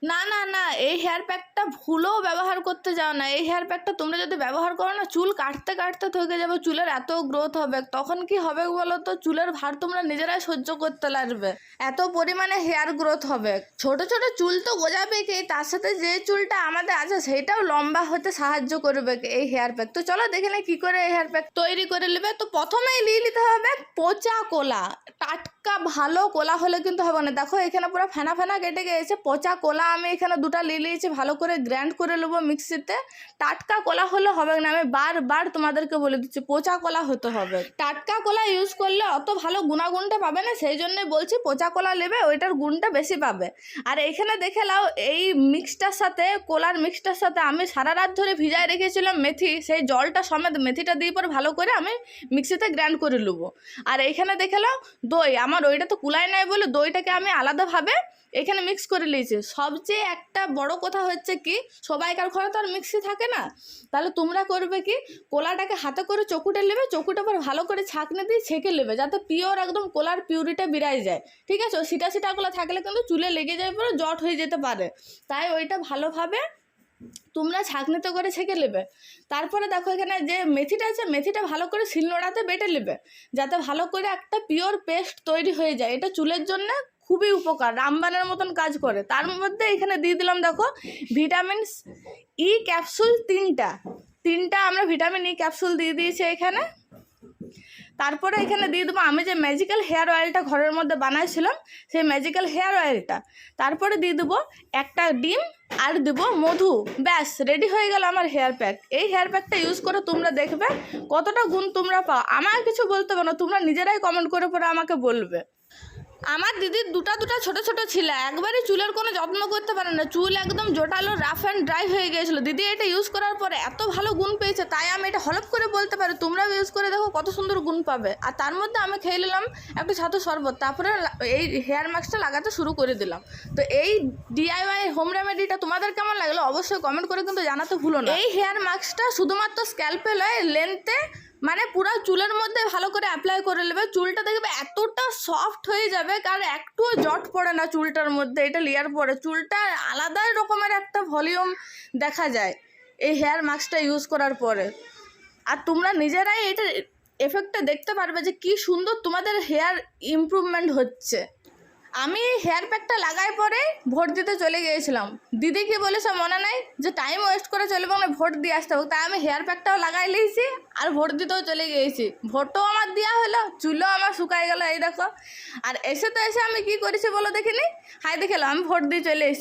না না না, এই হেয়ার প্যাকটা ভুলেও ব্যবহার করতে যাও না। এই হেয়ার প্যাকটা তোমরা যদি ব্যবহার করো না, চুল কাটতে কাটতে থকে যাবে, চুলের এত গ্রোথ হবে। তখন কি হবে বলো তো, চুলের ভার তোমরা নিজেরাই সহ্য করতে লাগবে, এত পরিমাণে হেয়ার গ্রোথ হবে। ছোট ছোট চুল তো গজাবে কি, তার সাথে যে চুলটা আমাদের আছে সেইটাও লম্বা হতে সাহায্য করবে এই হেয়ার প্যাক। তো চলো দেখে নে কি করে এই হেয়ার প্যাক তৈরি করে নেবে। তো প্রথমেই নিয়ে নিতে হবে পচা কোলা। টাটকা ভালো কোলা হলে কিন্তু হবে না। দেখো এখানে পুরো ফেনা ফেনা কেটে গিয়েছে। পচা কোলা আমি এখানে দুটা নিয়ে নিয়েছি, ভালো করে গ্রাইন্ড করে নেবো মিক্সিতে। টাটকা কোলা হলে হবে না, আমি বারবার তোমাদেরকে বলে দিচ্ছি পচা কোলা হতে হবে। টাটকা কোলা ইউজ করলে অত ভালো গুণাগুণটা পাবে না, সেই জন্য বলছি পচা কোলা নেবে, ওইটার গুণটা বেশি পাবে। আর এইখানে দেখে নাও, এই মিক্সটার সাথে কোলার মিক্সটার সাথে আমি সারা রাত ধরে ভিজায় রেখেছিলাম মেথি, সেই জলটা সমেত মেথিটা দিয়ে পরে ভালো করে আমি মিক্সিতে গ্রাইন্ড করে নেবো। আর এইখানে দেখে নাও দই, আমার ওইটা তো কুলাই নাই বলে দইটাকে আমি আলাদাভাবে এখানে মিক্স করে নিয়েছি। সবচেয়ে একটা বড় কথা হচ্ছে কি, সবাইকার ঘরে তো আর মিক্সি থাকে না, তাহলে তোমরা করবে কি, কোলাটাকে হাতে করে চকুটে নেবে, চকুটে পর ভালো করে ছাঁকনি দিয়ে ছেঁকে নেবে, যাতে পিওর একদম কোলার পিউরিটা বেরাই যায়। ঠিক আছে, সিটা সিটাগুলো থাকলে কিন্তু চুলে লেগে যাবে, পরে জট হয়ে যেতে পারে। তাই ওইটা ভালোভাবে তোমরা ছাঁকনিতে করে ছেঁকে নেবে। তারপরে দেখো এখানে যে মেথিটা আছে, মেথিটা ভালো করে শিলনোড়াতে বেটে নেবে, যাতে ভালো করে একটা পিওর পেস্ট তৈরি হয়ে যায়। এটা চুলের জন্য খুবই উপকার, রামবানের মতন কাজ করে। তার মধ্যে এখানে দিয়ে দিলাম দেখো ভিটামিন ই ক্যাপসুল তিনটা আমরা ভিটামিন ই ক্যাপসুল দিয়ে দিয়েছি এখানে। তারপরে এখানে দিয়ে দেবো আমি যে ম্যাজিক্যাল হেয়ার অয়েলটা ঘরের মধ্যে বানাইছিলাম, সেই ম্যাজিক্যাল হেয়ার অয়েলটা। তারপরে দিয়ে দেবো একটা ডিম আর দেবো মধু। ব্যাস রেডি হয়ে গেল আমার হেয়ার প্যাক। এই হেয়ার প্যাকটা ইউজ করে তোমরা দেখবে কতটা গুণ তোমরা পাও। আমাকে কিছু বলতে পারো না, তোমরা নিজেরাই কমেন্ট করে পরে আমাকে বলবে। আমার দিদির দুটা ছোট ছোট ছিল, একবারই চুলের কোনো যত্ন করতে পারে না, চুল একদম জোটালো রাফ অ্যান্ড ড্রাই হয়ে গিয়েছিলো। দিদি এটা ইউজ করার পরে এত ভালো গুণ পেয়েছে, তাই আমি এটা হলপ করে বলতে পারি তোমরাও ইউজ করে দেখো কত সুন্দর গুণ পাবে। আর তার মধ্যে আমি খেয়ে নিলাম একটু ছাতু শরবত, তারপরে এই হেয়ার মাস্কটা লাগাতে শুরু করে দিলাম। তো এই ডিআইওয়াই হোম রেমেডিটা তোমাদের কেমন লাগলো অবশ্যই কমেন্ট করে কিন্তু জানাতে ভুলো না। এই হেয়ার মাস্কটা শুধুমাত্র স্ক্যাল্পে নয়, লেন্থে মানে পুরো চুলের মধ্যে ভালো করে অ্যাপ্লাই করে নেবে। চুলটা দেখবে এতটা সফট হয়ে যাবে, কারণ একটুও জট পড়ে না চুলটার মধ্যে। এটা লেয়ার পরে চুলটা আলাদাই রকমের একটা ভলিউম দেখা যায় এই হেয়ার মাস্কটা ইউজ করার পরে। আর তোমরা নিজেরাই এটা এফেক্টটা দেখতে পারবে যে কি সুন্দর তোমাদের হেয়ার ইমপ্রুভমেন্ট হচ্ছে। আমি হেয়ার প্যাকটা লাগাই পরে ভোট দিতে চলে গিয়েছিলাম। দিদি কি বলেছে মনে নাই, যে টাইম ওয়েস্ট করে চলবে না, ভোট দিয়ে আসতে হবে। তাই আমি হেয়ার প্যাকটাও লাগাই নিয়েছি আর ভোট দিতেও চলে গিয়েছি। ভোটও আমার দেওয়া হলো, চুলও আমার শুকাই গেল, এই দেখো। আর এসে আমি কি করেছি বলো দেখিনি, হাই দেখে আমি ভোট দিয়ে চলে এসেছি।